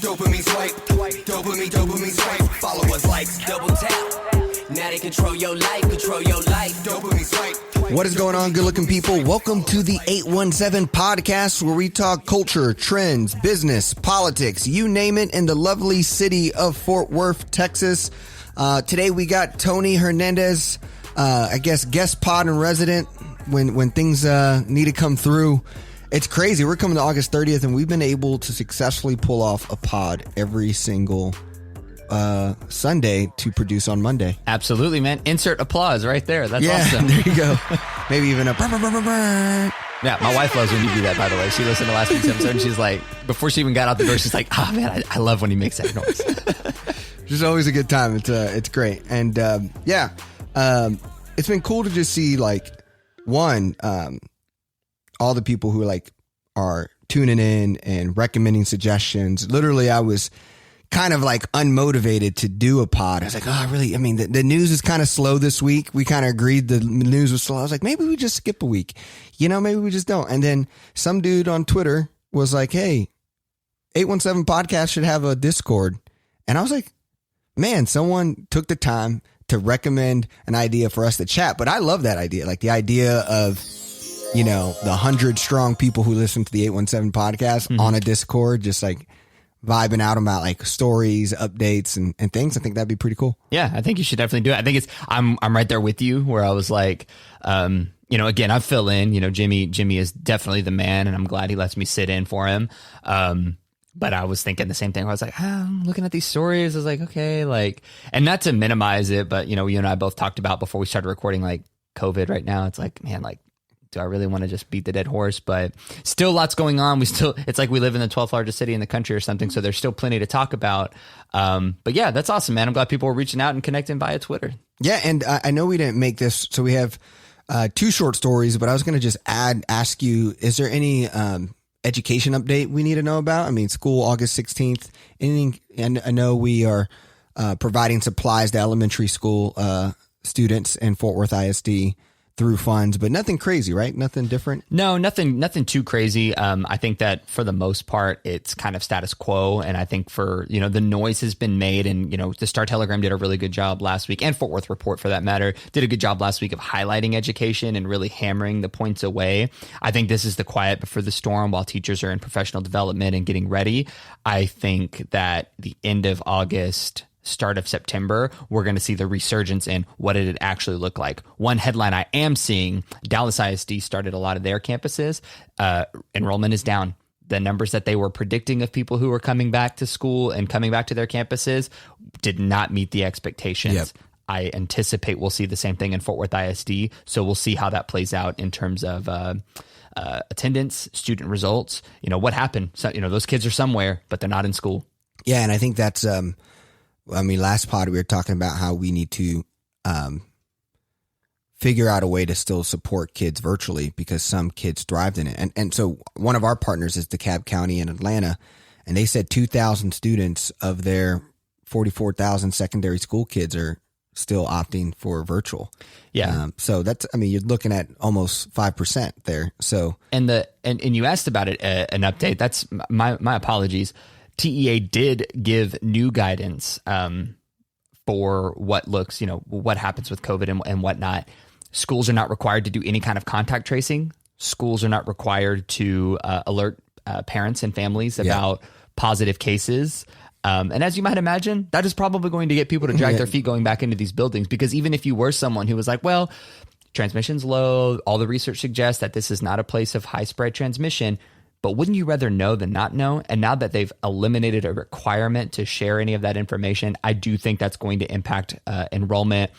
Dopamine swipe, dopamine swipe. Followers, likes, double tap. Now they control your life, Dopamine swipe. What is going on, good-looking people? Welcome to the 817 podcast, where we talk culture, trends, business, politics, you name it, in the lovely city of Fort Worth, Texas. Today we got Tony Hernandez, guest pod and resident when things need to come through. It's crazy. We're coming to August 30th, and we've been able to successfully pull off a pod every single Sunday to produce on Monday. Absolutely, man. Insert applause right there. That's awesome. There you go. Maybe even a Yeah, my wife loves when you do that, by the way. She listened to last week's episode and she's like, before she even got out the door, she's like, oh man, I love when he makes that noise. It's always a good time. It's great. And it's been cool to just see all the people who are tuning in and recommending suggestions. Literally, I was kind of unmotivated to do a pod. I was like, the news is kind of slow this week. We kind of agreed the news was slow. I was like, maybe we just skip a week, maybe we just don't. And then some dude on Twitter was like, hey, 817 podcast should have a Discord. And I was like, man, someone took the time to recommend an idea for us to chat. But I love that idea. Like the idea of, the 100 strong people who listen to the 817 podcast on a Discord, just vibing out about stories, updates, and things. I think that'd be pretty cool. Yeah, I think you should definitely do it. I think I'm right there with you, where I was like, again, I fill in, Jimmy is definitely the man, and I'm glad he lets me sit in for him. But I was thinking the same thing. I was like, I'm looking at these stories. I was like, okay, and not to minimize it, but you and I both talked about before we started recording, COVID right now. It's like, man, do I really want to just beat the dead horse? But still lots going on. It's like we live in the 12th largest city in the country or something. So there's still plenty to talk about. But yeah, that's awesome, man. I'm glad people are reaching out and connecting via Twitter. Yeah. And I know we didn't make this. So we have two short stories, but I was going to just ask you, is there any education update we need to know about? I mean, school August 16th, anything? And I know we are providing supplies to elementary school students in Fort Worth ISD through funds, but nothing crazy, right? Nothing different? No, nothing too crazy. I think that for the most part, it's kind of status quo. And I think for, the noise has been made, and, the Star Telegram did a really good job last week, and Fort Worth Report for that matter, did a good job last week of highlighting education and really hammering the points away. I think this is the quiet before the storm while teachers are in professional development and getting ready. I think that the end of August, start of September, we're going to see the resurgence in what did it actually look like. One headline I am seeing, Dallas ISD started a lot of their campuses. Enrollment is down. The numbers that they were predicting of people who were coming back to school and coming back to their campuses did not meet the expectations. Yep. I anticipate we'll see the same thing in Fort Worth ISD. So we'll see how that plays out in terms of attendance, student results. What happened? So, those kids are somewhere, but they're not in school. Yeah. And I think that's, last pod we were talking about how we need to figure out a way to still support kids virtually, because some kids thrived in it. And so one of our partners is DeKalb County in Atlanta, and they said 2,000 students of their 44,000 secondary school kids are still opting for virtual. Yeah. So that's, you're looking at almost 5% there. So, and you asked about it, an update. That's my apologies. TEA did give new guidance for what happens with COVID and whatnot. Schools are not required to do any kind of contact tracing. Schools are not required to alert parents and families about positive cases. And as you might imagine, that is probably going to get people to drag their feet going back into these buildings, because even if you were someone who was like, well, transmission's low, all the research suggests that this is not a place of high spread transmission, but wouldn't you rather know than not know? And now that they've eliminated a requirement to share any of that information, I do think that's going to impact enrollment.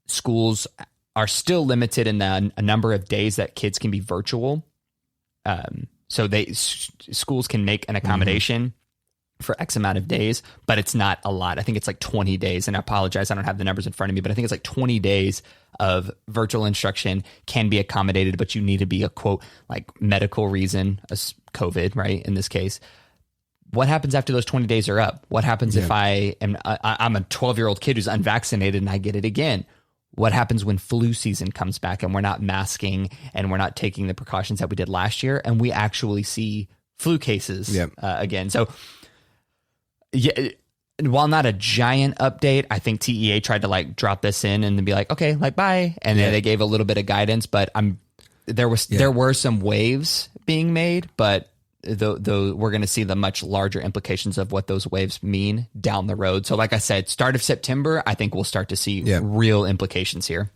Schools are still limited in a number of days that kids can be virtual. So schools can make an accommodation for X amount of days, but it's not a lot. I think it's 20 days. And I apologize, I don't have the numbers in front of me, but I think it's 20 days of virtual instruction can be accommodated, but you need to be a quote, medical reason, as COVID, right? In this case, what happens after those 20 days are up? What happens if I'm a 12-year-old kid who's unvaccinated and I get it again? What happens when flu season comes back and we're not masking and we're not taking the precautions that we did last year and we actually see flu cases again? So Yeah. While not a giant update, I think TEA tried to like drop this in and then be like, okay, like bye. And then they gave a little bit of guidance, but there were some waves being made, but though we're going to see the much larger implications of what those waves mean down the road. So like I said, start of September, I think we'll start to see real implications here.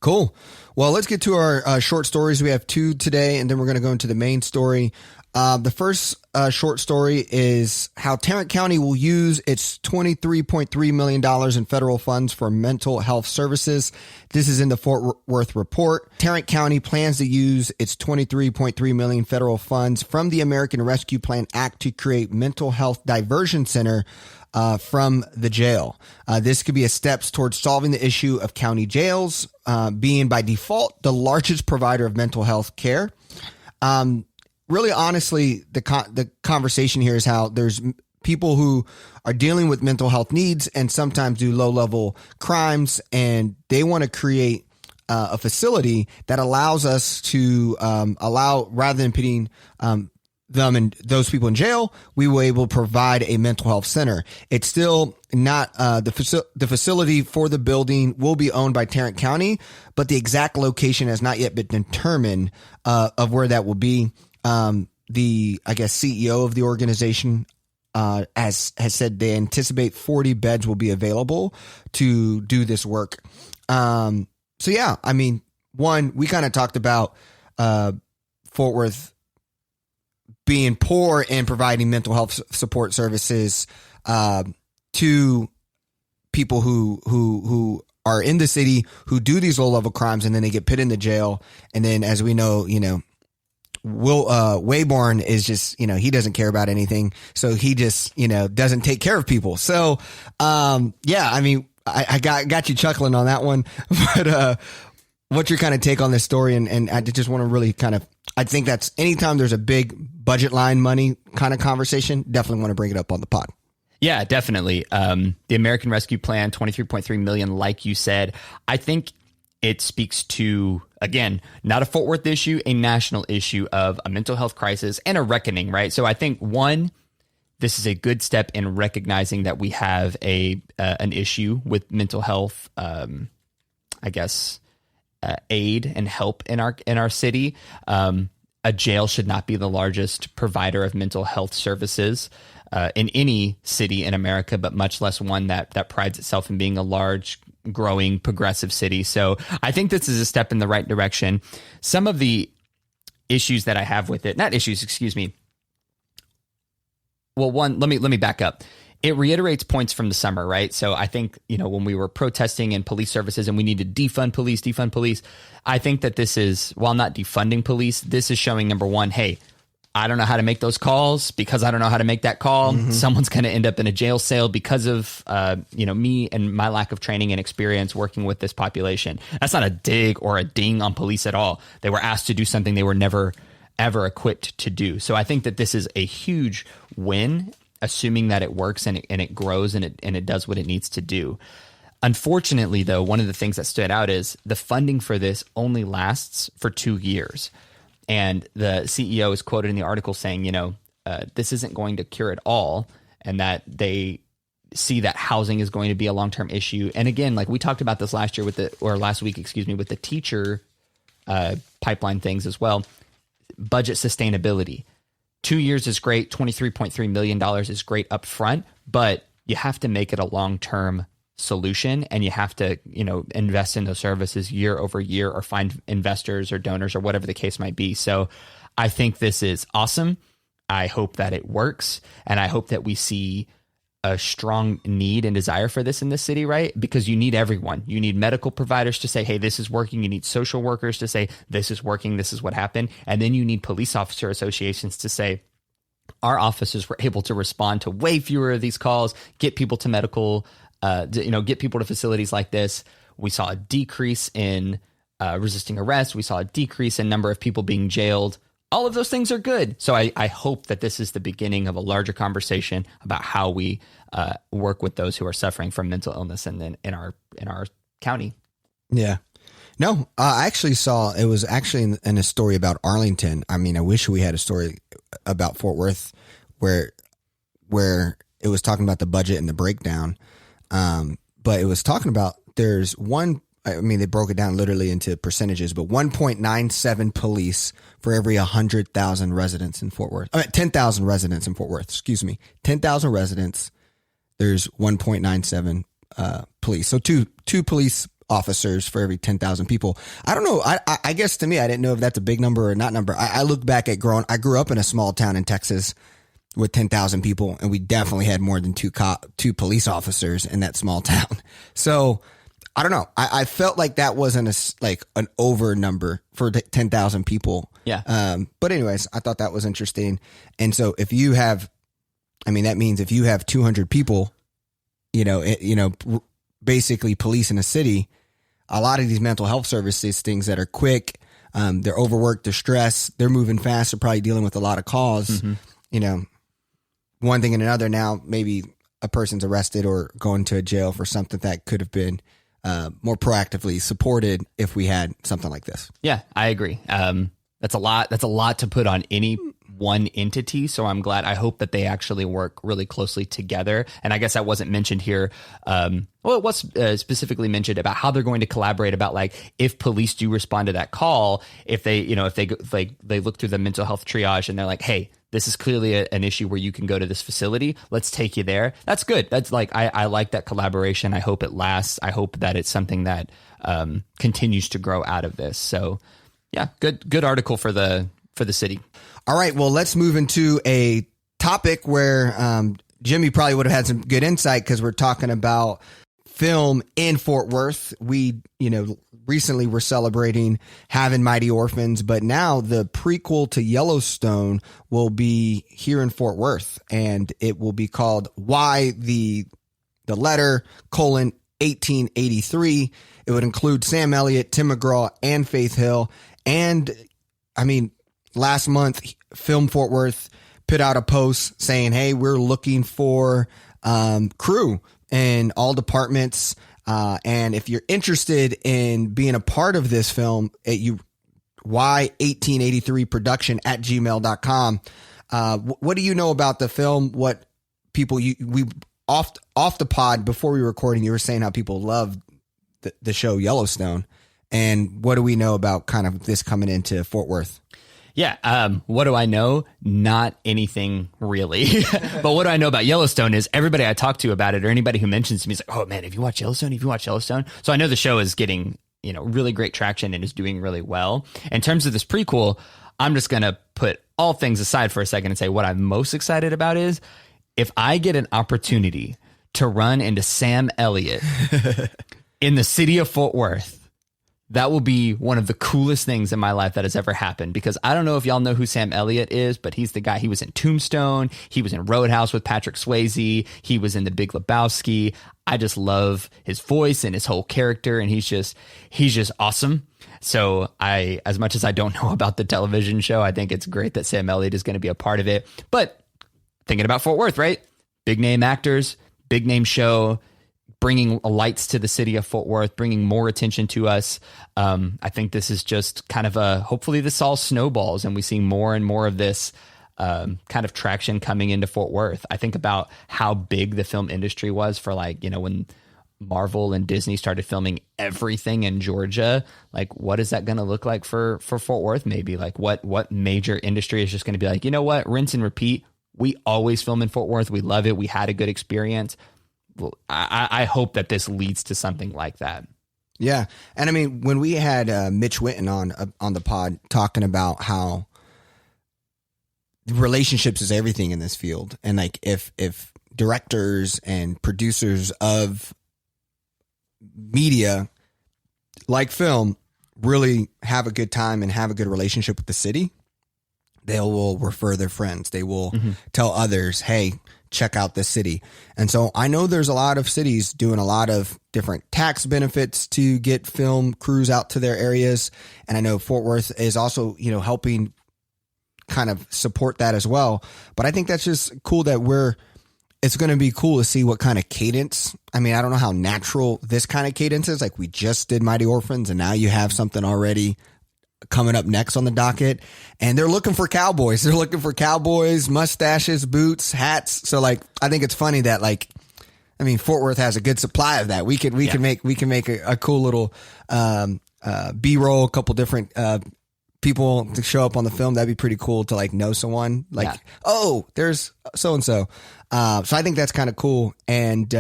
Cool. Well, let's get to our short stories. We have 2 today, and then we're going to go into the main story. The first short story is how Tarrant County will use its $23.3 million in federal funds for mental health services. This is in the Fort Worth report. Tarrant County plans to use its $23.3 million federal funds from the American Rescue Plan Act to create mental health diversion center from the jail. This could be a steps towards solving the issue of county jails being by default the largest provider of mental health care. Really, honestly, the conversation here is how there's people who are dealing with mental health needs and sometimes do low-level crimes, and they want to create a facility that allows us to rather than putting them and those people in jail, we were able to provide a mental health center. It's still not the facility for the building will be owned by Tarrant County, but the exact location has not yet been determined of where that will be. The CEO of the organization has said they anticipate 40 beds will be available to do this work. So yeah, I mean, one, we kind of talked about Fort Worth being poor in providing mental health support services to people who are in the city who do these low level crimes, and then they get put in the jail. And then, as we know, Wayborn is just, he doesn't care about anything. So he just, doesn't take care of people. So, yeah, I mean, I got you chuckling on that one, but, what's your kind of take on this story? And I just want to really I think that's anytime there's a big budget line money kind of conversation, definitely want to bring it up on the pod. Yeah, definitely. The American Rescue Plan, $23.3 million, like you said, I think it speaks to, again, not a Fort Worth issue, a national issue of a mental health crisis and a reckoning, right? So I think, one, this is a good step in recognizing that we have an issue with mental health, aid and help in our city. A jail should not be the largest provider of mental health services in any city in America, but much less one that prides itself in being a large, growing, progressive city. So I think this is a step in the right direction. Some of the issues that I have with it, well, one, let me back up. It reiterates points from the summer, right? So I think, when we were protesting in police services and we need to defund police, I think that this is, while not defunding police, this is showing, number one, hey, I don't know how to make those calls because I don't know how to make that call. Mm-hmm. Someone's going to end up in a jail cell because of, me and my lack of training and experience working with this population. That's not a dig or a ding on police at all. They were asked to do something they were never, ever equipped to do. So I think that this is a huge win, assuming that it works and it grows and it does what it needs to do. Unfortunately, though, one of the things that stood out is the funding for this only lasts for 2 years. And the CEO is quoted in the article saying, this isn't going to cure it all, and that they see that housing is going to be a long-term issue. And again, like we talked about this last week, with the teacher pipeline things as well, budget sustainability. 2 years is great. $23.3 million is great up front, but you have to make it a long-term solution, and you have to, invest in those services year over year, or find investors or donors or whatever the case might be. So I think this is awesome. I hope that it works, and I hope that we see a strong need and desire for this in this city, right? Because you need everyone. You need medical providers to say, hey, this is working. You need social workers to say, this is working. This is what happened. And then you need police officer associations to say, our officers were able to respond to way fewer of these calls, get people to medical, get people to facilities like this. We saw a decrease in resisting arrest. We saw a decrease in number of people being jailed. All of those things are good. So I hope that this is the beginning of a larger conversation about how we work with those who are suffering from mental illness in our county. Yeah. No, I actually saw, it was actually in a story about Arlington. I mean, I wish we had a story about Fort Worth where it was talking about the budget and the breakdown. But it was talking about they broke it down literally into percentages, but 1.97 police for every 100,000 residents in Fort Worth. 10,000 residents in Fort Worth, excuse me. 10,000 residents, there's 1.97 police. So two police officers for every 10,000 people. I don't know. I guess to me, I didn't know if that's a big number or not number. I look back at I grew up in a small town in Texas with 10,000 people, and we definitely had more than two police officers in that small town. So I don't know. I felt like that wasn't an over number for 10,000 people. Yeah. But anyways, I thought that was interesting. And so that means if you have 200 people, basically police in a city, a lot of these mental health services, things that are quick, they're overworked, they're stressed, they're moving fast, they're probably dealing with a lot of calls, one thing and another. Now, maybe a person's arrested or going to a jail for something that could have been more proactively supported if we had something like this. Yeah, I agree. That's a lot to put on any one entity. So I hope that they actually work really closely together. And I guess that wasn't mentioned here. It was specifically mentioned about how they're going to collaborate about, like, if police do respond to that call, if they look through the mental health triage and they're like, hey, this is clearly an issue where you can go to this facility. Let's take you there. That's good. That's like, I like that collaboration. I hope it lasts. I hope that it's something that continues to grow out of this. So yeah, good article for the city. All right. Well, let's move into a topic where Jimmy probably would have had some good insight, because we're talking about film in Fort Worth. We, recently were celebrating having Mighty Orphans, but now the prequel to Yellowstone will be here in Fort Worth, and it will be called Why the Letter: 1883. It would include Sam Elliott, Tim McGraw, and Faith Hill. And last month, Film Fort Worth put out a post saying, hey, we're looking for crew in all departments. And if you're interested in being a part of this film, Y1883 production at gmail.com. What do you know about the film? What people we off the pod before we were recording, you were saying how people love the show Yellowstone. And what do we know about kind of this coming into Fort Worth? Yeah. What do I know? Not anything really. But what do I know about Yellowstone is everybody I talk to about it, or anybody who mentions to me, is like, oh man, have you watched Yellowstone? So I know the show is getting, really great traction and is doing really well. In terms of this prequel, I'm just going to put all things aside for a second and say what I'm most excited about is if I get an opportunity to run into Sam Elliott in the city of Fort Worth. That will be one of the coolest things in my life that has ever happened, because I don't know if y'all know who Sam Elliott is, but he's the guy. He was in Tombstone. He was in Roadhouse with Patrick Swayze. He was in The Big Lebowski. I just love his voice and his whole character, and he's just awesome. So as much as I don't know about the television show, I think it's great that Sam Elliott is going to be a part of it. But thinking about Fort Worth, right? Big name actors, big name show, bringing lights to the city of Fort Worth, bringing more attention to us. I think this is just kind of hopefully this all snowballs and we see more and more of this kind of traction coming into Fort Worth. I think about how big the film industry was for when Marvel and Disney started filming everything in Georgia. Like, what is that going to look like for Fort Worth? Maybe like what major industry is just going to be like, you know what, rinse and repeat. We always film in Fort Worth. We love it. We had a good experience. Well, I hope that this leads to something like that. Yeah. And when we had Mitch Whitten on the pod talking about how relationships is everything in this field. And like, if directors and producers of media like film really have a good time and have a good relationship with the city, they will refer their friends. They will tell others, hey, check out this city. And so I know there's a lot of cities doing a lot of different tax benefits to get film crews out to their areas. And I know Fort Worth is also, helping kind of support that as well. But I think that's just cool that it's going to be cool to see what kind of cadence. I don't know how natural this kind of cadence is. Like, we just did Mighty Orphans and now you have something already coming up next on the docket, and they're looking for cowboys. They're looking for cowboys, mustaches, boots, hats. So like, I think it's funny that like, I mean, Fort Worth has a good supply of that. We can make a cool little B-roll, a couple different people to show up on the film. That'd be pretty cool to like know someone like, oh, there's so and so. So I think that's kind of cool. And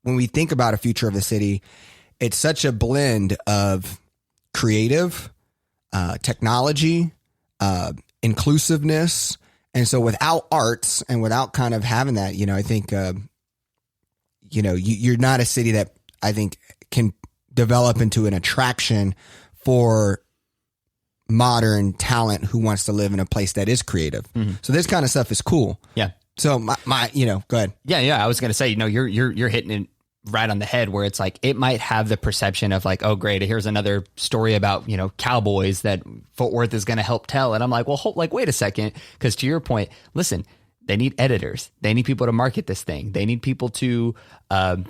when we think about a future of the city, it's such a blend of creative, technology, inclusiveness. And so without arts and without kind of having that, you know, I think, you know, you're not a city that I think can develop into an attraction for modern talent who wants to live in a place that is creative. Mm-hmm. So this kind of stuff is cool. Yeah. So my, you know, go ahead. Yeah. I was going to say, you know, you're hitting it right on the head, where it's like, it might have the perception of like, oh, great, here's another story about, you know, cowboys that Fort Worth is going to help tell. And I'm like, well, wait a second. Because to your point, listen, they need editors. They need people to market this thing. They need people to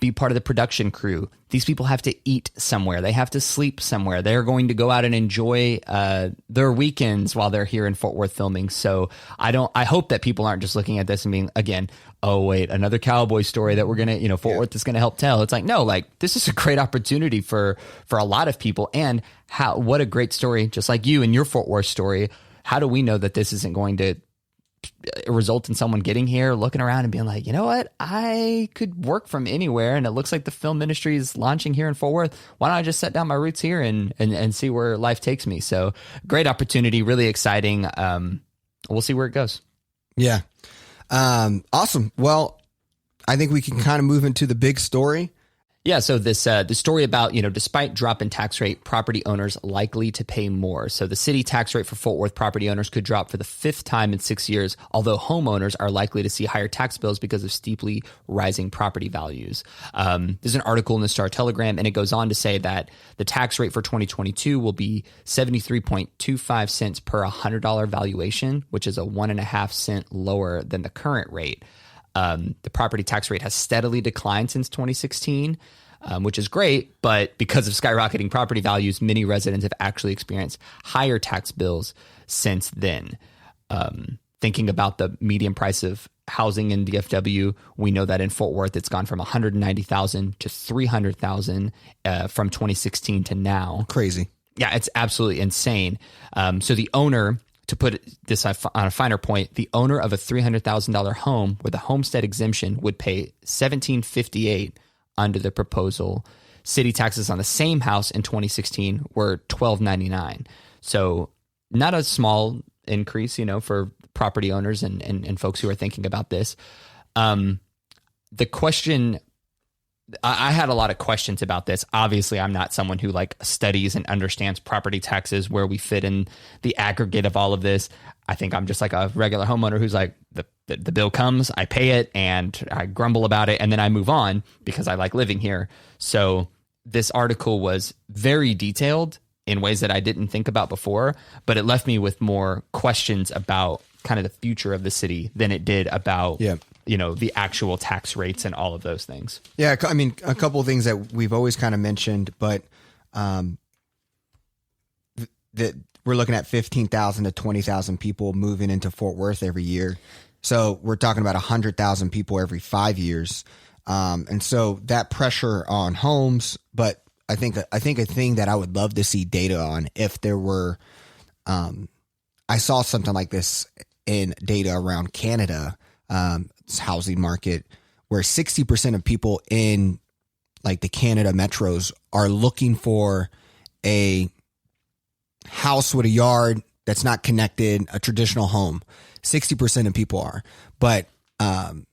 be part of the production crew. These people have to eat somewhere. They have to sleep somewhere. They're going to go out and enjoy their weekends while they're here in Fort Worth filming. So I hope that people aren't just looking at this and being, again, oh, wait, another cowboy story that we're going to, you know, Fort Worth is going to help tell. It's like, no, like, this is a great opportunity for a lot of people. And what a great story, just like you and your Fort Worth story. How do we know that this isn't going to result in someone getting here, looking around and being like, you know what, I could work from anywhere, and it looks like the film industry is launching here in Fort Worth. Why don't I just set down my roots here and see where life takes me? So great opportunity, really exciting. We'll see where it goes. Yeah. Awesome. Well, I think we can kind of move into the big story. Yeah, so this the story about, you know, despite drop in tax rate, property owners likely to pay more. So the city tax rate for Fort Worth property owners could drop for the 5th time in 6 years, although homeowners are likely to see higher tax bills because of steeply rising property values. There's an article in the Star-Telegram, and it goes on to say that the tax rate for 2022 will be 73.25 cents per $100 valuation, which is a 1.5 cent lower than the current rate. The property tax rate has steadily declined since 2016, which is great. But because of skyrocketing property values, many residents have actually experienced higher tax bills since then. Thinking about the median price of housing in DFW, we know that in Fort Worth, it's gone from $190,000 to $300,000 from 2016 to now. Crazy. Yeah, it's absolutely insane. So the owner, to put this on a finer point, the owner of a $300,000 home with a homestead exemption would pay $1,758 under the proposal. City taxes on the same house in 2016 were $1,299. So not a small increase, you know, for property owners and folks who are thinking about this. The question, I had a lot of questions about this. Obviously, I'm not someone who like studies and understands property taxes, where we fit in the aggregate of all of this. I think I'm just like a regular homeowner who's like, the bill comes, I pay it, and I grumble about it, and then I move on because I like living here. So this article was very detailed in ways that I didn't think about before, but it left me with more questions about kind of the future of the city than it did about you know, the actual tax rates and all of those things. Yeah. I mean, a couple of things that we've always kind of mentioned, but that we're looking at 15,000 to 20,000 people moving into Fort Worth every year. So we're talking about 100,000 people every 5 years. And so that pressure on homes, but I think a thing that I would love to see data on, if there were, I saw something like this in data around Canada, housing market, where 60% of people in like the Canada metros are looking for a house with a yard that's not connected, a traditional home. 60% of people are, but 60%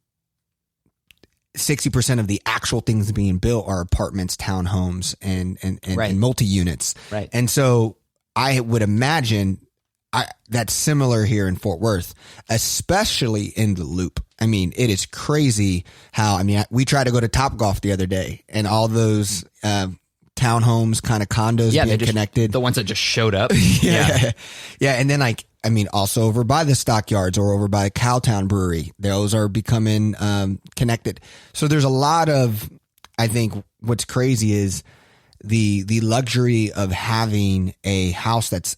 of the actual things being built are apartments, townhomes, and Right. and multi-units. Right. And so I would imagine that's similar here in Fort Worth, especially in the Loop. I mean, it is crazy how, I mean, we tried to go to Topgolf the other day, and all those townhomes, kind of condos being connected. The ones that just showed up. Yeah. And then like, I mean, also over by the Stockyards or over by Cowtown Brewery, those are becoming connected. So there's a lot of, I think what's crazy is the luxury of having a house that's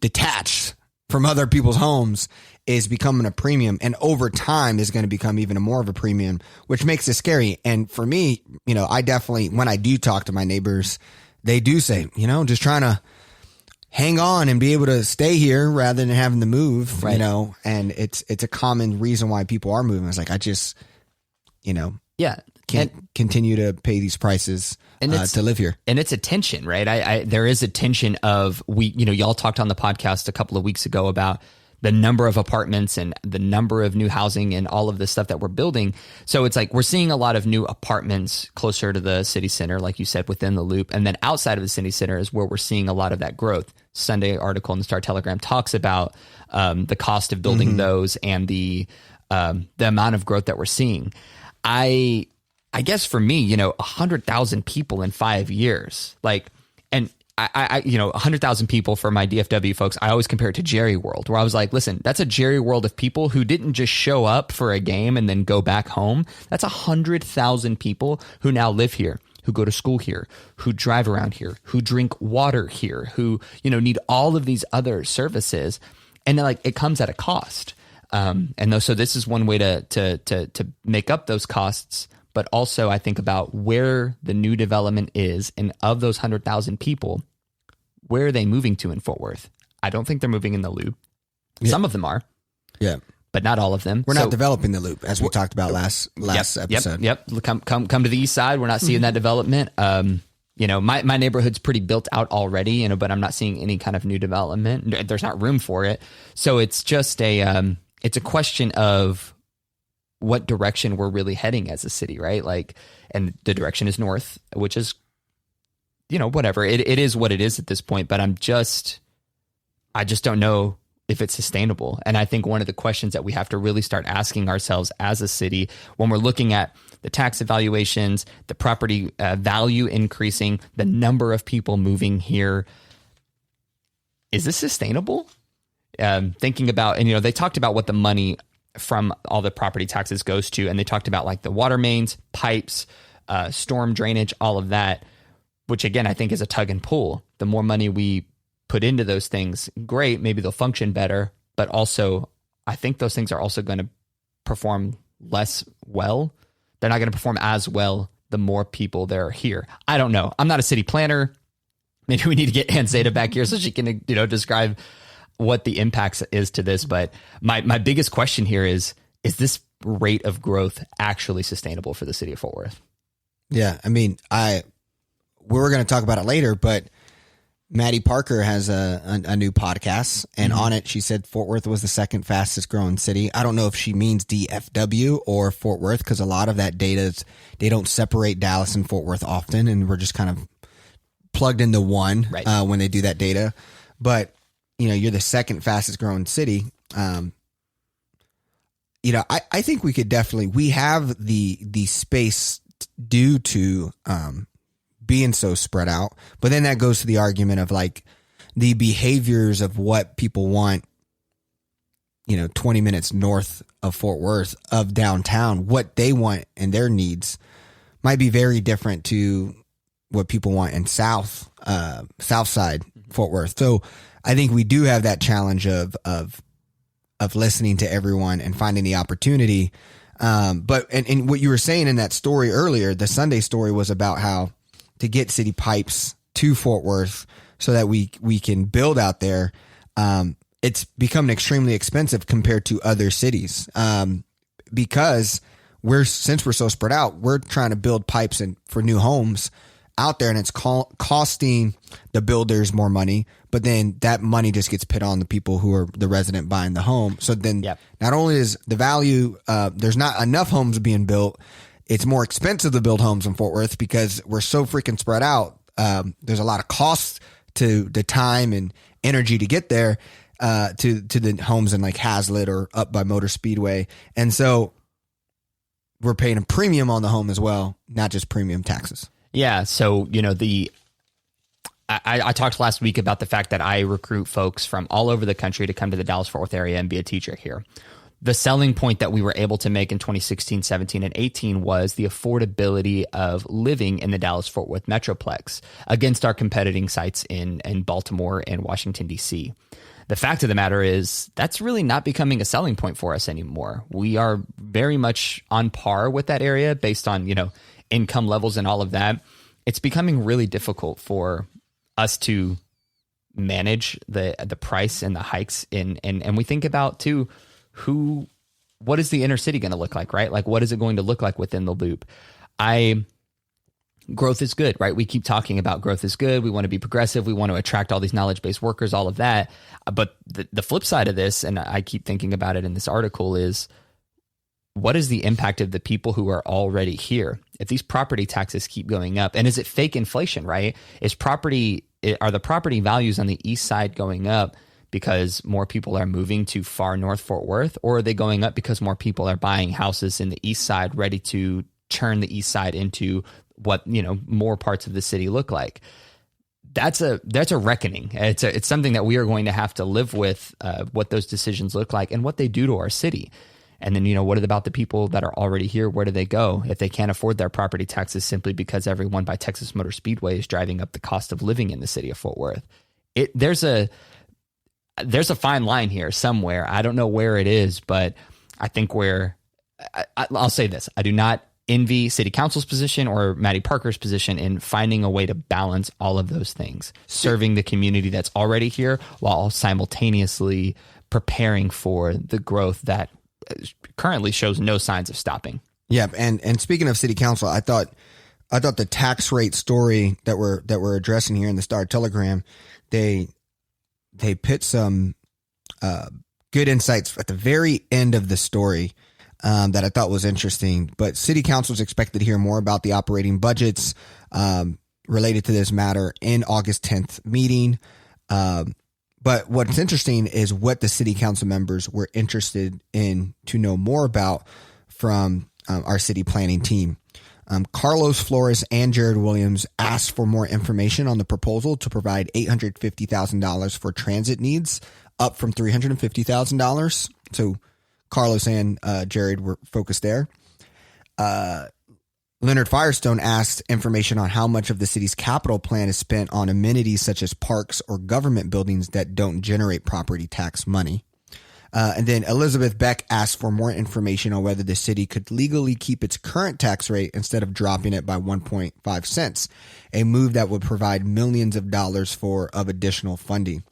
detached from other people's homes is becoming a premium, and over time is going to become even more of a premium, which makes it scary. And for me, I definitely, when I do talk to my neighbors, they do say, just trying to hang on and be able to stay here rather than having to move, right. And it's a common reason why people are moving. It's like, I just, can't continue to pay these prices to live here. And it's a tension, right? There is a tension of y'all talked on the podcast a couple of weeks ago about the number of apartments and the number of new housing and all of this stuff that we're building. So it's like we're seeing a lot of new apartments closer to the city center, like you said, within the loop. And then outside of the city center is where we're seeing a lot of that growth. Sunday article in the Star Telegram talks about the cost of building those and the amount of growth that we're seeing. I guess for me, 100,000 people in 5 years, and I 100,000 people for my DFW folks, I always compare it to Jerry World, where I was like, listen, that's a Jerry World of people who didn't just show up for a game and then go back home. That's 100,000 people who now live here, who go to school here, who drive around here, who drink water here, who, need all of these other services. And then it comes at a cost. So this is one way to make up those costs. But also I think about where the new development is, and of those 100,000 people, where are they moving to in Fort Worth? I don't think they're moving in the loop. Yeah. Some of them are. Yeah. But not all of them. We're not developing the loop, as we talked about last episode. Yep. Come to the east side. We're not seeing that development. My neighborhood's pretty built out already, but I'm not seeing any kind of new development. There's not room for it. So it's just it's a question of what direction we're really heading as a city, right? And the direction is north, which is, whatever. It is what it is at this point, but I just don't know if it's sustainable. And I think one of the questions that we have to really start asking ourselves as a city, when we're looking at the tax evaluations, the property value increasing, the number of people moving here, is this sustainable? Thinking about, and they talked about what the money from all the property taxes goes to, and they talked about the water mains, pipes, storm drainage, all of that, which again I think is a tug and pull. The more money we put into those things, great, maybe they'll function better, but also I think those things are also going to perform less well. They're not going to perform as well the more people there are here. I don't know. I'm not a city planner. Maybe we need to get Ann Zeta back here so she can describe what the impacts is to this. But my biggest question here is this rate of growth actually sustainable for the city of Fort Worth? Yeah. I mean, we were going to talk about it later, but Mattie Parker has a new podcast, and on it, she said Fort Worth was the second fastest growing city. I don't know if she means DFW or Fort Worth, because a lot of that data they don't separate Dallas and Fort Worth often, and we're just kind of plugged into one when they do that data. But you're the second fastest growing city. I think we have the space due to being so spread out. But then that goes to the argument of the behaviors of what people want, 20 minutes north of Fort Worth, of downtown, what they want and their needs might be very different to what people want in south side Fort Worth. So I think we do have that challenge of listening to everyone and finding the opportunity. But what you were saying in that story earlier, the Sunday story, was about how to get city pipes to Fort Worth so that we can build out there. It's become extremely expensive compared to other cities, because since we're so spread out, we're trying to build pipes for new homes out there, and it's costing the builders more money, but then that money just gets put on the people who are the resident buying the home. So then not only is the value, there's not enough homes being built, it's more expensive to build homes in Fort Worth because we're so freaking spread out. There's a lot of cost to the time and energy to get there, to the homes in Hazlet or up by Motor Speedway. And so we're paying a premium on the home as well, not just premium taxes. Yeah. So, I talked last week about the fact that I recruit folks from all over the country to come to the Dallas-Fort Worth area and be a teacher here. the selling point that we were able to make in 2016, 17, and 18 was the affordability of living in the Dallas-Fort Worth Metroplex against our competing sites in Baltimore and Washington, D.C. The fact of the matter is that's really not becoming a selling point for us anymore. We are very much on par with that area based on, income levels and all of that. It's becoming really difficult for us to manage the price and the hikes and we think about too, what is the inner city going to look like, right? Like, what is it going to look like within the loop? Growth is good, right? We keep talking about growth is good. We want to be progressive. We want to attract all these knowledge-based workers, all of that. But the flip side of this, and I keep thinking about it in this article, is what is the impact of the people who are already here? If these property taxes keep going up, and is it fake inflation, right? Are the property values on the east side going up because more people are moving to far north Fort Worth, or are they going up because more people are buying houses in the east side ready to turn the east side into what, more parts of the city look like? That's a reckoning. It's something that we are going to have to live with, what those decisions look like and what they do to our city. And then, what about the people that are already here? Where do they go if they can't afford their property taxes simply because everyone by Texas Motor Speedway is driving up the cost of living in the city of Fort Worth? There's a fine line here somewhere. I don't know where it is, but I think I'll say this. I do not envy City Council's position or Mattie Parker's position in finding a way to balance all of those things, serving the community that's already here while simultaneously preparing for the growth that currently shows no signs of stopping. Yeah, and speaking of City Council, I thought the tax rate story that we're addressing here in the Star Telegram, they put some good insights at the very end of the story that I thought was interesting. But City Council is expected to hear more about the operating budgets related to this matter in August 10th meeting. But what's interesting is what the City Council members were interested in to know more about from our city planning team. Carlos Flores and Jared Williams asked for more information on the proposal to provide $850,000 for transit needs, up from $350,000. So Carlos and Jared were focused there. Leonard Firestone asked information on how much of the city's capital plan is spent on amenities such as parks or government buildings that don't generate property tax money. And then Elizabeth Beck asked for more information on whether the city could legally keep its current tax rate instead of dropping it by 1.5 cents, a move that would provide millions of dollars of additional funding.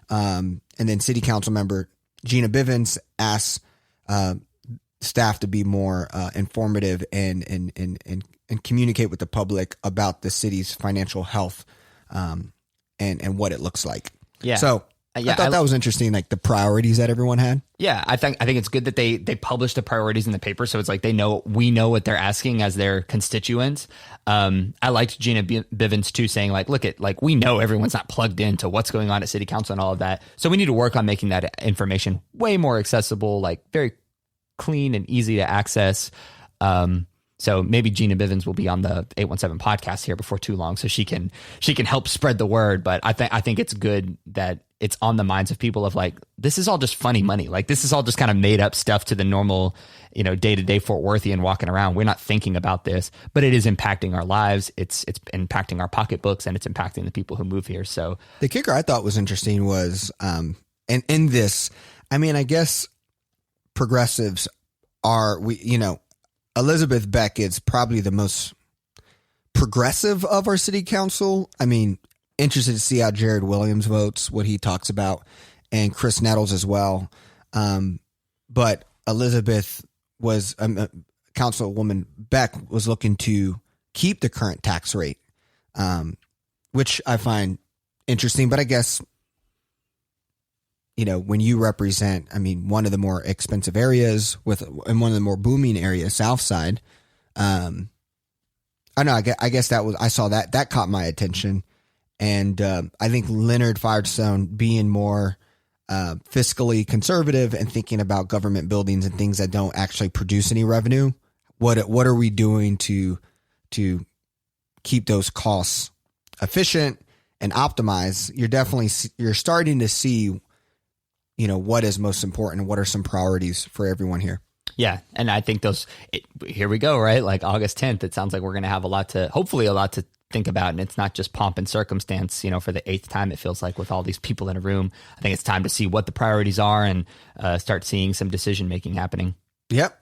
And then City Council member Gina Bivens asked staff to be more informative and communicate with the public about the city's financial health and what it looks like. Yeah. So I thought that was interesting, like the priorities that everyone had. Yeah, I think it's good that they publish the priorities in the paper, so it's like we know what they're asking as their constituents. I liked Gina Bivens too, saying look, we know everyone's not plugged into what's going on at City Council and all of that, so we need to work on making that information way more accessible, very clean and easy to access. So maybe Gina Bivens will be on the 817 podcast here before too long, so she can help spread the word. But I think it's good that it's on the minds of people of this is all just funny money. This is all just kind of made up stuff to the normal, day-to-day Fort Worthian walking around. We're not thinking about this, but it is impacting our lives. It's impacting our pocketbooks, and it's impacting the people who move here. So the kicker I thought was interesting was, and in this, I guess progressives are, Elizabeth Beck is probably the most progressive of our city council. Interested to see how Jared Williams votes, what he talks about, and Chris Nettles as well. But Elizabeth was, Councilwoman Beck was looking to keep the current tax rate, which I find interesting. But I guess, when you represent, one of the more expensive areas and one of the more booming areas, South Side, I know, I guess I saw that caught my attention. And I think Leonard Firestone being more fiscally conservative and thinking about government buildings and things that don't actually produce any revenue. What are we doing to keep those costs efficient and optimize? You're starting to see what is most important and what are some priorities for everyone here. Yeah. And I think here we go, right? Like August 10th, it sounds like we're going to have hopefully a lot to think about. And it's not just pomp and circumstance, for the 8th time, it feels like, with all these people in a room. I think it's time to see what the priorities are and start seeing some decision-making happening. Yep.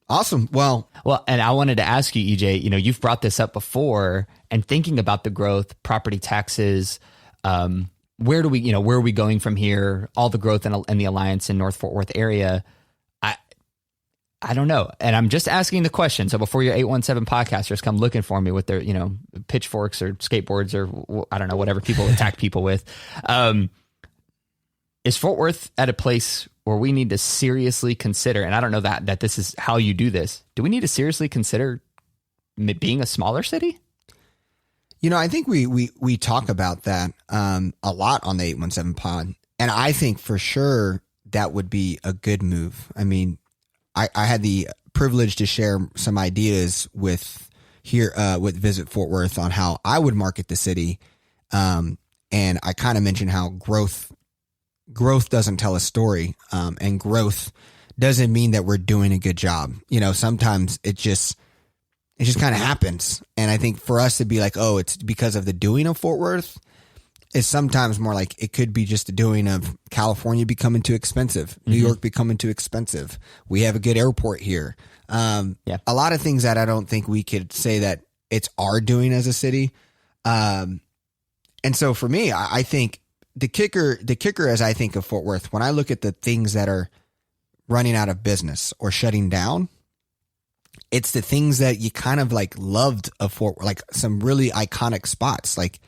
Awesome. Well, and I wanted to ask you, EJ, you've brought this up before, and thinking about the growth, property taxes, where are we going from here? All the growth in the Alliance in North Fort Worth area. I don't know. And I'm just asking the question. So before your 817 podcasters come looking for me with their, pitchforks or skateboards or I don't know, whatever people attack people with, is Fort Worth at a place where we need to seriously consider, and I don't know that this is how you do this. Do we need to seriously consider being a smaller city? I think we talk about that a lot on the 817 pod. And I think for sure that would be a good move. I mean, I had the privilege to share some ideas with Visit Fort Worth on how I would market the city. And I kind of mentioned how growth doesn't tell a story. And growth doesn't mean that we're doing a good job. Sometimes it just kind of happens. And I think for us to be like, oh, it's because of the doing of Fort Worth, is sometimes more like it could be just the doing of California becoming too expensive, New York becoming too expensive. We have a good airport here. A lot of things that I don't think we could say that it's our doing as a city. And so for me, I think the kicker as I think of Fort Worth, when I look at the things that are running out of business or shutting down, it's the things that you kind of like loved of Fort Worth, like some really iconic spots like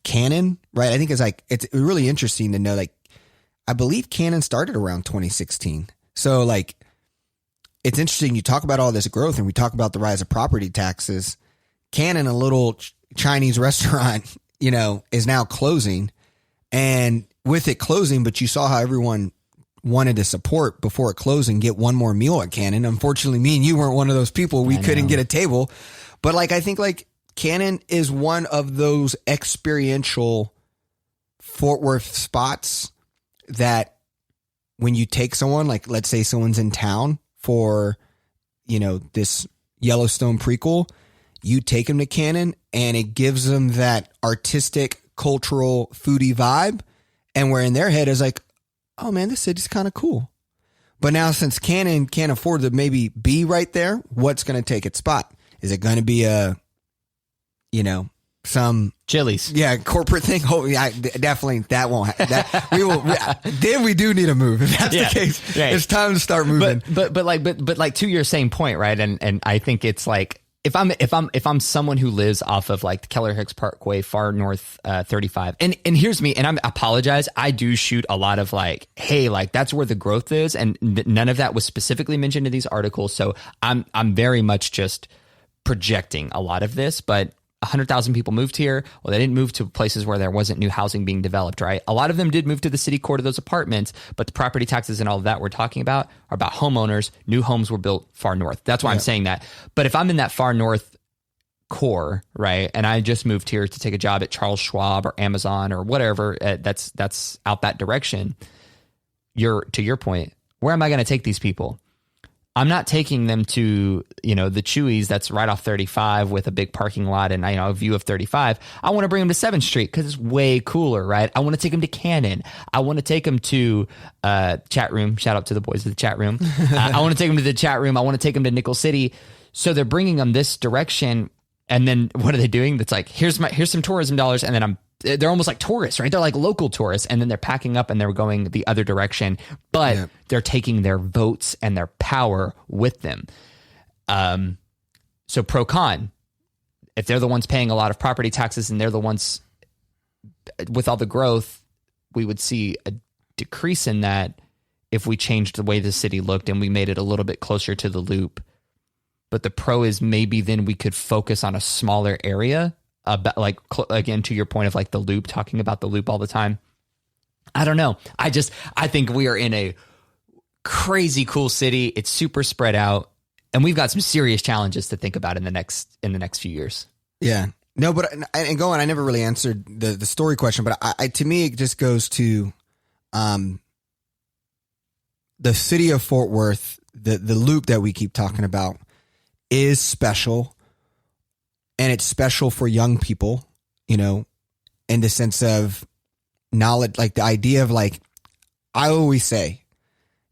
Cannon, right? I think it's really interesting to know, like, I believe Cannon started around 2016. So like, it's interesting. You talk about all this growth and we talk about the rise of property taxes. Cannon, a little Chinese restaurant, is now closing, and with it closing, but you saw how everyone wanted to support before it closed and get one more meal at Cannon. Unfortunately, me and you weren't one of those people. We couldn't get a table, but like, I think like Cannon is one of those experiential Fort Worth spots that when you take someone, like let's say someone's in town for, this Yellowstone prequel, you take them to Cannon and it gives them that artistic, cultural, foodie vibe. And where in their head is like, oh man, this city's kind of cool. But now since Cannon can't afford to maybe be right there, what's going to take its spot? Is it going to be some Chili's? Yeah, corporate thing. Oh, yeah, definitely that won't. Then we do need a move. If that's the case, right. It's time to start moving. But like to your same point, right? And I think it's like if I'm someone who lives off of like the Keller Hicks Parkway, far north 35, and here's me, and I apologize, I do shoot a lot of like, hey, like that's where the growth is, and none of that was specifically mentioned in these articles, so I'm very much just projecting a lot of this, but 100,000 people moved here. Well, they didn't move to places where there wasn't new housing being developed, right? A lot of them did move to the city core to those apartments, but the property taxes and all of that we're talking about are about homeowners. New homes were built far north. That's why I'm saying that. But if I'm in that far north core, right, and I just moved here to take a job at Charles Schwab or Amazon or whatever, that's out that direction. To your point, where am I going to take these people? I'm not taking them to, the Chewy's that's right off 35 with a big parking lot and, a view of 35. I want to bring them to 7th Street because it's way cooler, right? I want to take them to Cannon. I want to take them to chat room. Shout out to the boys of the chat room. I want to take them to the chat room. I want to take them to Nickel City. So they're bringing them this direction. And then what are they doing? That's like, here's some tourism dollars. And then they're almost like tourists, right? They're like local tourists. And then they're packing up and they're going the other direction, but they're taking their votes and their power with them. So pro con, if they're the ones paying a lot of property taxes and they're the ones with all the growth, we would see a decrease in that if we changed the way the city looked and we made it a little bit closer to the loop. But the pro is maybe then we could focus on a smaller area. Like again, to your point of like the loop, talking about the loop all the time. I don't know. I think we are in a crazy cool city. It's super spread out, and we've got some serious challenges to think about in the next few years. Yeah. No, but and going, I never really answered the story question, but to me, it just goes to, the city of Fort Worth, the loop that we keep talking about, is special, and it's special for young people, you know, in the sense of knowledge, like the idea of like, I always say,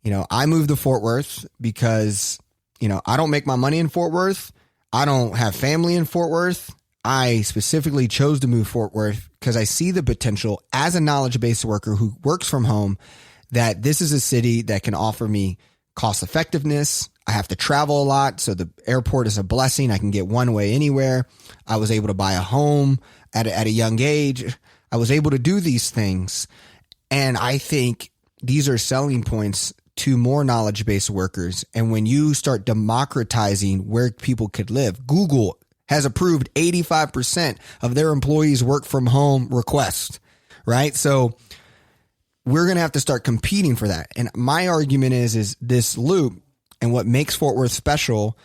you know, I moved to Fort Worth because, you know, I don't make my money in Fort Worth. I don't have family in Fort Worth. I specifically chose to move Fort Worth because I see the potential as a knowledge-based worker who works from home, that this is a city that can offer me cost effectiveness. I have to travel a lot, so the airport is a blessing. I can get one way anywhere. I was able to buy a home at a young age. I was able to do these things. And I think these are selling points to more knowledge-based workers. And when you start democratizing where people could live, Google has approved 85% of their employees' work from home requests, right? So we're going to have to start competing for that. And my argument is this loop, and what makes Fort Worth special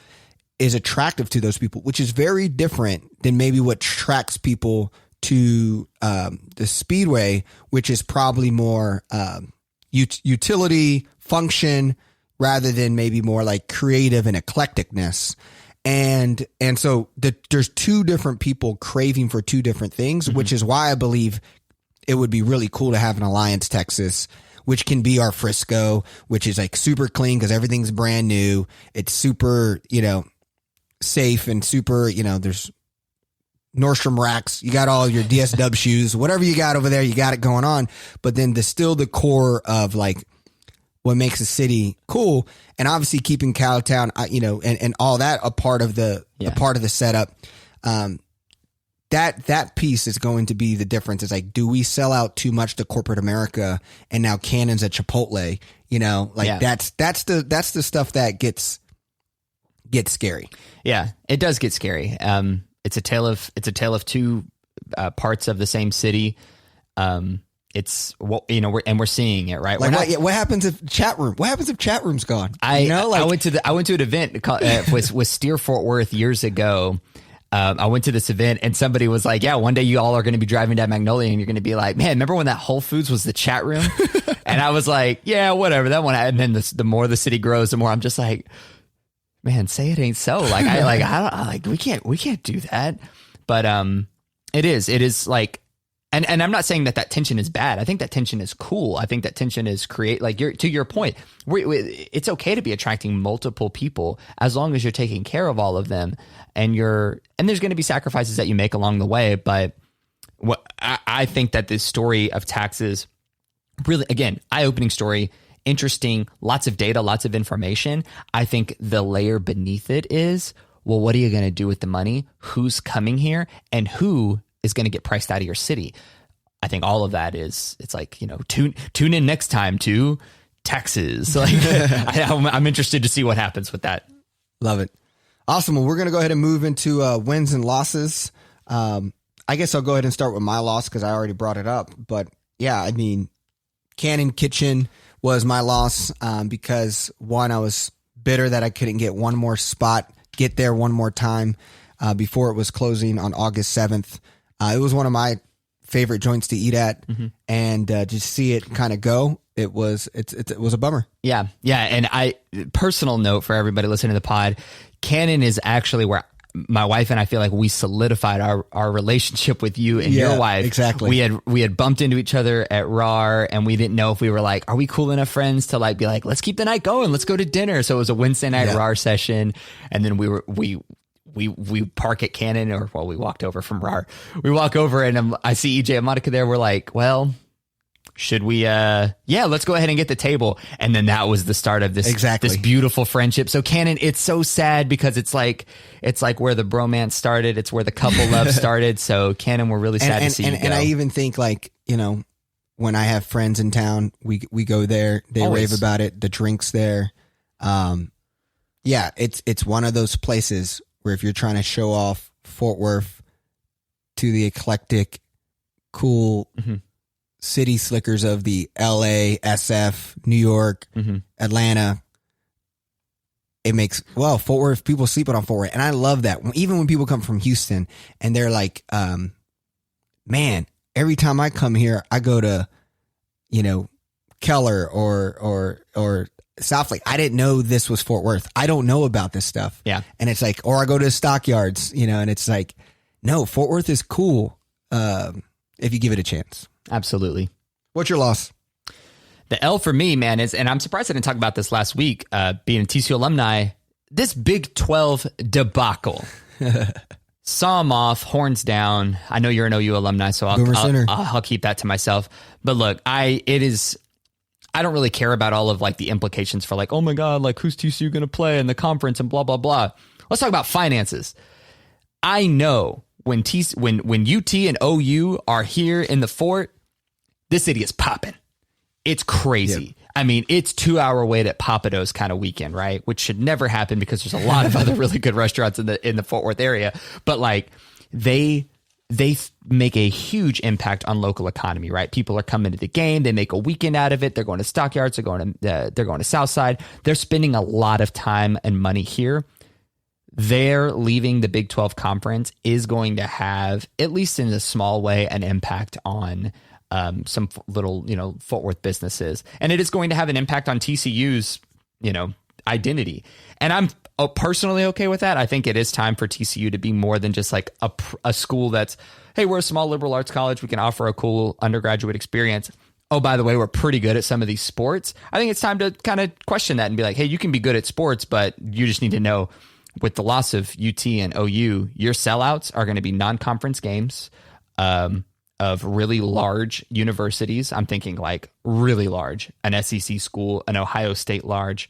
is attractive to those people, which is very different than maybe what attracts people to the Speedway, which is probably more utility, function, rather than maybe more like creative and eclecticness. And so there's two different people craving for two different things, which is why I believe it would be really cool to have an Alliance, Texas, which can be our Frisco, which is like super clean because everything's brand new. It's super, you know, safe and super, you know, there's Nordstrom racks. You got all your DS Dub shoes, whatever you got over there, you got it going on. But then still the core of like what makes a city cool, and obviously keeping Cowtown, you know, and all that a part of the setup. That piece is going to be the difference. It's like, do we sell out too much to corporate America and now Cannon's at Chipotle? You know, like that's the stuff that gets scary. Yeah, it does get scary. It's a tale of two parts of the same city. It's what, you know, we're seeing it, right? Like what happens if chat room's gone? I went to an event called, with Steer Fort Worth years ago. I went to this event and somebody was like, yeah, one day you all are going to be driving down Magnolia and you're going to be like, man, remember when that Whole Foods was the chat room? And I was like, yeah, whatever, that one. And then the more the city grows, the more I'm just like, man, say it ain't so. Like, we can't do that. But it is like, and I'm not saying that tension is bad. I think that tension is cool. I think that tension is to your point, it's okay to be attracting multiple people as long as you're taking care of all of them, and there's going to be sacrifices that you make along the way. But I think that this story of taxes, really, again, eye-opening story, interesting, lots of data, lots of information. I think the layer beneath it is, well, what are you going to do with the money? Who's coming here, and who is going to get priced out of your city? I think all of that it's like, you know, tune in next time to Texas. Like, I'm interested to see what happens with that. Love it. Awesome. Well, we're going to go ahead and move into wins and losses. I guess I'll go ahead and start with my loss because I already brought it up. But yeah, I mean, Cannon Kitchen was my loss because, one, I was bitter that I couldn't get one more spot, get there one more time before it was closing on August 7th. It was one of my favorite joints to eat at, and just see it kind of go. It was a bummer. Yeah. And personal note for everybody listening to the pod, Cannon is actually where my wife and I feel like we solidified our relationship with you and your wife. Exactly. We had bumped into each other at RAR, and we didn't know if we were like, are we cool enough friends to like be like, let's keep the night going, let's go to dinner. So it was a Wednesday night RAR session, and then we park at Cannon, we walked over from RAR. We walk over and I see EJ and Monica there. We're like, well, should we, let's go ahead and get the table. And then that was the start of this beautiful friendship. So Cannon, it's so sad because it's like where the bromance started. It's where the couple love started. So Cannon, we're really sad to see you go. And I even think, like, you know, when I have friends in town, we go there, they rave about it. The drinks there. It's one of those places where if you're trying to show off Fort Worth to the eclectic, cool city slickers of the LA, SF, New York, Atlanta, it makes, Fort Worth, people sleeping on Fort Worth. And I love that. Even when people come from Houston and they're like, man, every time I come here, I go to, you know, Keller or Southlake, I didn't know this was Fort Worth. I don't know about this stuff. Yeah. And it's like, or I go to stockyards, and it's like, no, Fort Worth is cool if you give it a chance. Absolutely. What's your loss? The L for me, man, is, and I'm surprised I didn't talk about this last week, being a TCU alumni, this Big 12 debacle. Saw him off, horns down. I know you're an OU alumni, so I'll keep that to myself. But look, I don't really care about all of like the implications for like, oh my God, like who's TCU going to play in the conference and blah, blah, blah. Let's talk about finances. I know when UT and OU are here in the fort, this city is popping. It's crazy. Yep. I mean, it's 2-hour wait at Papado's kind of weekend, right? Which should never happen because there's a lot of other really good restaurants in the Fort Worth area. But like they make a huge impact on local economy, right? People are coming to the game. They make a weekend out of it. They're going to stockyards. They're going to Southside. They're spending a lot of time and money here. They're leaving the Big 12 conference is going to have, at least in a small way, an impact on some little, Fort Worth businesses. And it is going to have an impact on TCU's, identity. And I'm personally okay with that. I think it is time for TCU to be more than just like a school that's, hey, we're a small liberal arts college. We can offer a cool undergraduate experience. Oh, by the way, we're pretty good at some of these sports. I think it's time to kind of question that and be like, hey, you can be good at sports, but you just need to know with the loss of UT and OU, your sellouts are going to be non-conference games, of really large universities. I'm thinking like really large, an SEC school, an Ohio State large.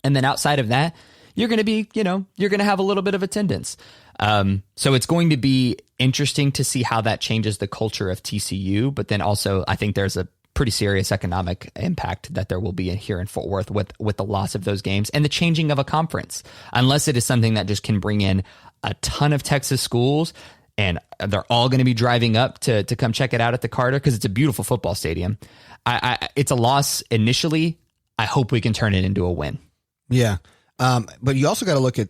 And then outside of that, you're going to be, you're going to have a little bit of attendance. So it's going to be interesting to see how that changes the culture of TCU. But then also I think there's a pretty serious economic impact that there will be here in Fort Worth with the loss of those games and the changing of a conference, unless it is something that just can bring in a ton of Texas schools. And they're all going to be driving up to come check it out at the Carter because it's a beautiful football stadium. It's a loss initially. I hope we can turn it into a win. Yeah. But you also got to look at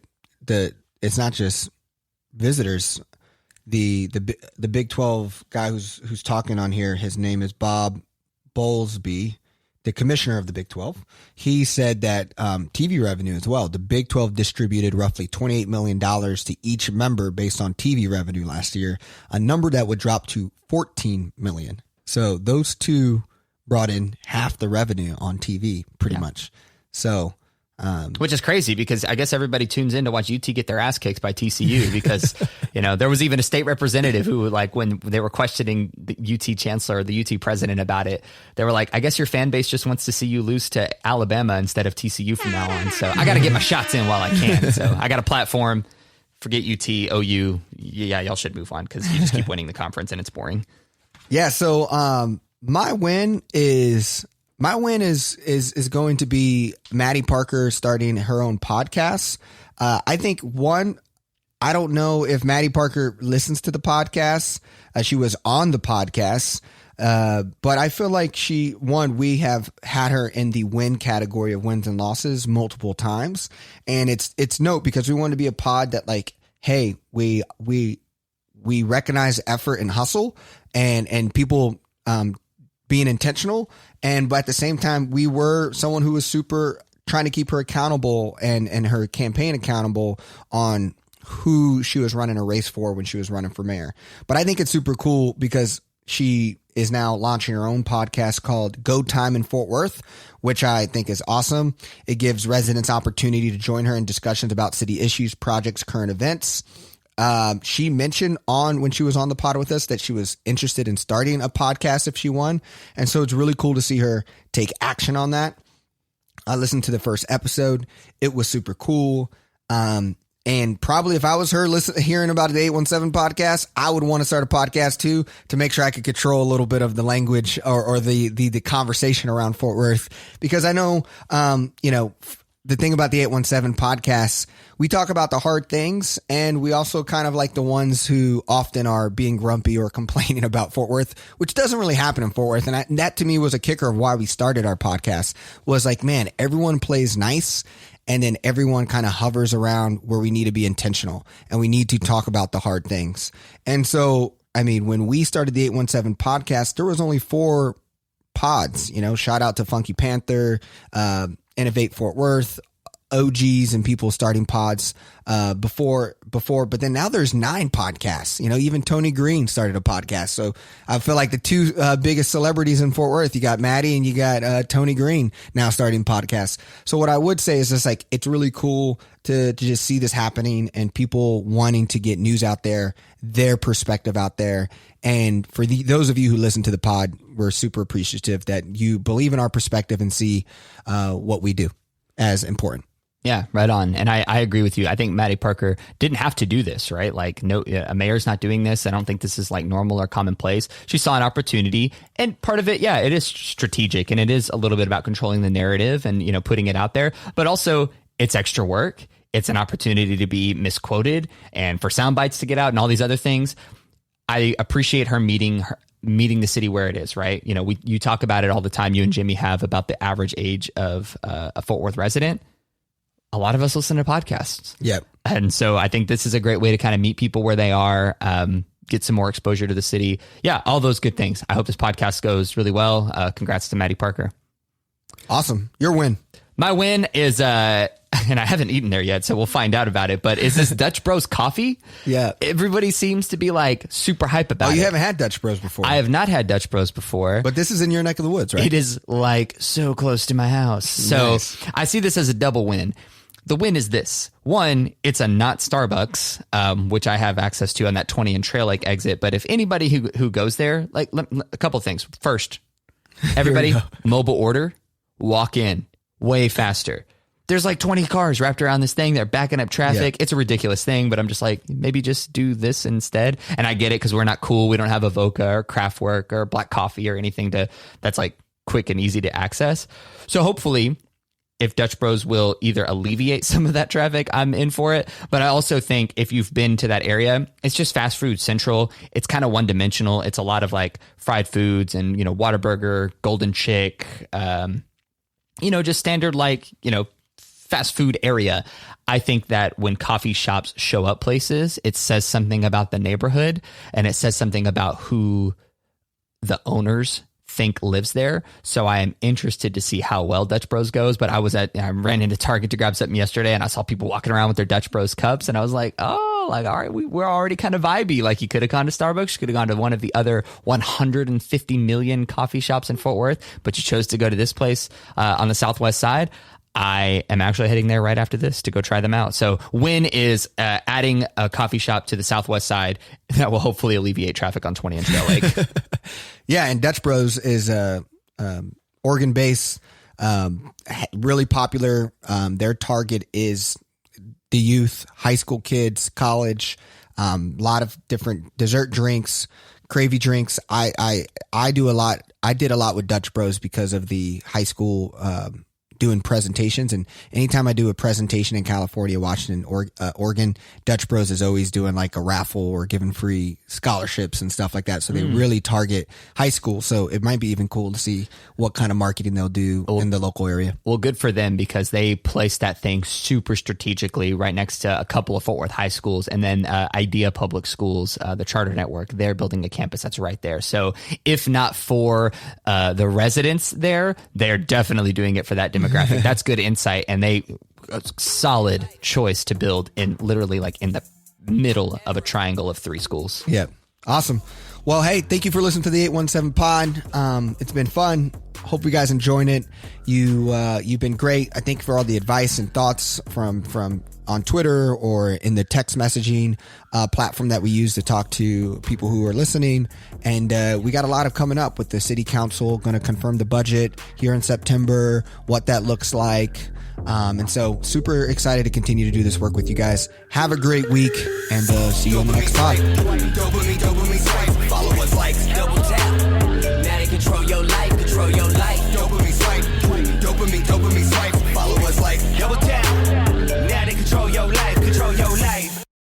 it's not just visitors. The Big 12 guy who's talking on here, his name is Bob Bowlesby, the commissioner of the Big 12. He said that TV revenue as well. The Big 12 distributed roughly $28 million to each member based on TV revenue last year, a number that would drop to $14 million. So those two brought in half the revenue on TV pretty much. So which is crazy because I guess everybody tunes in to watch UT get their ass kicked by TCU because, there was even a state representative who, like, when they were questioning the UT chancellor or the UT president about it, they were like, I guess your fan base just wants to see you lose to Alabama instead of TCU from now on. So I got to get my shots in while I can. So I got a platform. Forget UT, OU. Yeah, y'all should move on because you just keep winning the conference and it's boring. Yeah. So my win is going to be Mattie Parker starting her own podcast. I think I don't know if Mattie Parker listens to the podcast. She was on the podcast, but I feel like we have had her in the win category of wins and losses multiple times. And it's note because we want to be a pod that like, hey, we recognize effort and hustle and people, being intentional. But at the same time, we were someone who was super trying to keep her accountable and her campaign accountable on who she was running a race for when she was running for mayor. But I think it's super cool because she is now launching her own podcast called Go Time in Fort Worth, which I think is awesome. It gives residents opportunity to join her in discussions about city issues, projects, current events. She mentioned when she was on the pod with us that she was interested in starting a podcast if she won. And so it's really cool to see her take action on that. I listened to the first episode. It was super cool. And probably if I was her hearing about the 817 podcast, I would want to start a podcast too, to make sure I could control a little bit of the language or the conversation around Fort Worth, because I know, the thing about the 817 podcasts, we talk about the hard things, and we also kind of like the ones who often are being grumpy or complaining about Fort Worth, which doesn't really happen in Fort Worth. And that to me was a kicker of why we started our podcast, was like, man, everyone plays nice. And then everyone kind of hovers around where we need to be intentional and we need to talk about the hard things. And so, I mean, when we started the 817 podcast, there was only 4 pods, shout out to Funky Panther, Innovate Fort Worth, OGs and people starting pods before, but then now there's 9 podcasts. Even Tony Green started a podcast. So I feel like the two biggest celebrities in Fort Worth, you got Mattie and you got Tony Green now starting podcasts. So what I would say is just like, it's really cool to just see this happening and people wanting to get news out there, their perspective out there. And for those of you who listen to the pod, we're super appreciative that you believe in our perspective and see what we do as important. Yeah, right on. And I agree with you. I think Mattie Parker didn't have to do this, right? Like, no, a mayor's not doing this. I don't think this is like normal or commonplace. She saw an opportunity, and part of it, yeah, it is strategic, and it is a little bit about controlling the narrative and, putting it out there, but also it's extra work. It's an opportunity to be misquoted and for sound bites to get out and all these other things. I appreciate her meeting the city where it is, right? You talk about it all the time. You and Jimmy have about the average age of a Fort Worth resident. A lot of us listen to podcasts. Yep. And so I think this is a great way to kind of meet people where they are, get some more exposure to the city. Yeah, all those good things. I hope this podcast goes really well. Congrats to Mattie Parker. Awesome. Your win. My win is, and I haven't eaten there yet, so we'll find out about it, but is this Dutch Bros coffee? Yeah. Everybody seems to be like super hype about it. Oh, you haven't had Dutch Bros before? I have not had Dutch Bros before. But this is in your neck of the woods, right? It is like so close to my house. So Nice. I see this as a double win. The win is this. One, it's a not Starbucks, which I have access to on that 20 and Trail Lake exit. But if anybody who goes there, like a couple things. First, everybody, mobile order, walk in way faster. There's like 20 cars wrapped around this thing. They're backing up traffic. Yeah. It's a ridiculous thing, but I'm just like, maybe just do this instead. And I get it because we're not cool. We don't have Avoca or Kraftwerk or black coffee or anything that's like quick and easy to access. So hopefully, if Dutch Bros will either alleviate some of that traffic, I'm in for it. But I also think if you've been to that area, it's just fast food central. It's kind of one dimensional. It's a lot of like fried foods and, Whataburger, Golden Chick, just standard fast food area. I think that when coffee shops show up places, it says something about the neighborhood and it says something about who the owners think lives there. So I am interested to see how well Dutch Bros goes. But I ran into Target to grab something yesterday and I saw people walking around with their Dutch Bros cups and I was like, all right, we're already kind of vibey. Like you could have gone to Starbucks, you could have gone to one of the other 150 million coffee shops in Fort Worth, but you chose to go to this place on the southwest side. I am actually heading there right after this to go try them out. So win is adding a coffee shop to the southwest side that will hopefully alleviate traffic on 20 and Trail Lake. Yeah, and Dutch Bros is Oregon based, really popular. Their target is the youth, high school kids, college, a lot of different dessert drinks, cravy drinks. I do a lot. I did a lot with Dutch Bros because of the high school doing presentations, and anytime I do a presentation in California, Washington, Oregon, Dutch Bros is always doing like a raffle or giving free scholarships and stuff like that. So they really target high school. So it might be even cool to see what kind of marketing they'll do in the local area. Well, good for them because they placed that thing super strategically right next to a couple of Fort Worth high schools, and then Idea Public Schools, the charter network, they're building a campus that's right there. So if not for the residents there, they're definitely doing it for that demographic. That's good insight, and a solid choice to build in literally like in the middle of a triangle of 3 schools. Yeah. Awesome. Well, hey, thank you for listening to the 817 pod. It's been fun. Hope you guys enjoying it. You've been great. I thank you for all the advice and thoughts from on Twitter or in the text messaging platform that we use to talk to people who are listening. And we got a lot of coming up with the city council, going to confirm the budget here in September, what that looks like. And so super excited to continue to do this work with you guys. Have a great week, and see you on the next pod. Dopamine swipe, follow us, likes, double tap.